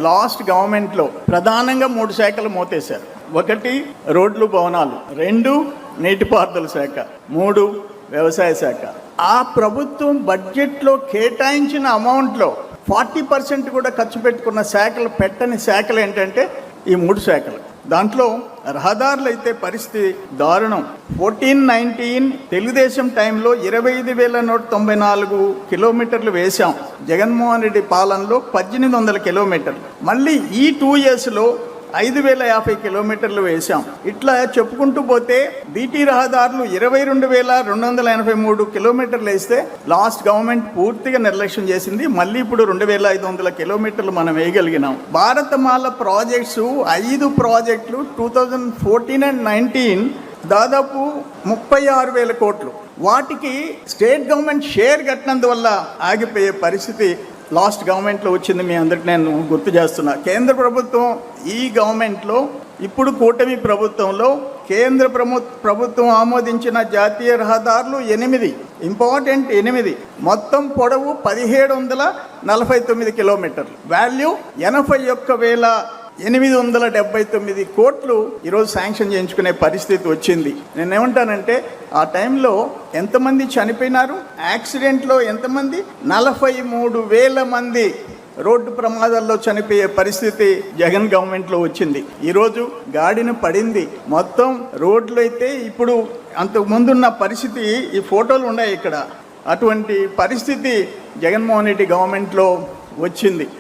Last గవర్నమెంట్లో ప్రధానంగా 3 శాఖలు మోతేశారు. 1 రోడ్లు భవనాలు, 2 నీటిపారుదల శాఖ, 3 వ్యవసాయ శాఖ. ఆ ప్రభుత్వం బడ్జెట్లో కేటాయించిన అమౌంట్లో 40% కూడా ఖర్చు పెట్టుకున్న శాఖలు, పెట్టని శాఖలు ఏంటంటే ఈ 3 శాఖలు. దాంట్లో రహదారులు అయితే పరిస్థితి దారుణం. 14-19 తెలుగుదేశం టైంలో 25,194 కిలోమీటర్లు వేశాం. జగన్మోహన్ రెడ్డి పాలనలో 1,800 కిలోమీటర్లు. మళ్ళీ ఈ 2 ఇయర్స్లో 5,050 కిలోమీటర్లు వేశాం. ఇట్లా చెప్పుకుంటూ పోతే బీటీ రహదారులు 22,283 కిలోమీటర్లు వేస్తే లాస్ట్ గవర్నమెంట్ పూర్తిగా నిర్లక్ష్యం చేసింది. మళ్ళీ ఇప్పుడు 2,500 కిలోమీటర్లు మనం వేయగలిగినాం. భారతమాల ప్రాజెక్ట్స్ 5 ప్రాజెక్టులు 2014 and 19 దాదాపు 36,000 కోట్లు. వాటికి స్టేట్ గవర్నమెంట్ షేర్ కట్టినందువల్ల ఆగిపోయే పరిస్థితి లాస్ట్ గవర్నమెంట్లో వచ్చింది. మీ అందరికి నేను గుర్తు చేస్తున్నా. కేంద్ర ప్రభుత్వం ఈ గవర్నమెంట్లో, ఇప్పుడు కూటమి ప్రభుత్వంలో కేంద్ర ప్రభుత్వం ఆమోదించిన జాతీయ రహదారులు 8 ఇంపార్టెంట్ 8, మొత్తం పొడవు 1,749 కిలోమీటర్లు, వాల్యూ 81,879 కోట్లు ఈరోజు శాంక్షన్ చేయించుకునే పరిస్థితి వచ్చింది. నేనేమంటానంటే ఆ టైంలో ఎంతమంది చనిపోయినారు, యాక్సిడెంట్లో ఎంతమంది, 43,000 మంది రోడ్డు ప్రమాదాల్లో చనిపోయే పరిస్థితి జగన్ గవర్నమెంట్లో వచ్చింది. ఈరోజు గాడిన పడింది. మొత్తం రోడ్లు అయితే ఇప్పుడు అంతకు ముందున్న పరిస్థితి, ఈ ఫోటోలు ఉన్నాయి ఇక్కడ, అటువంటి పరిస్థితి జగన్మోహన్ రెడ్డి గవర్నమెంట్లో వచ్చింది.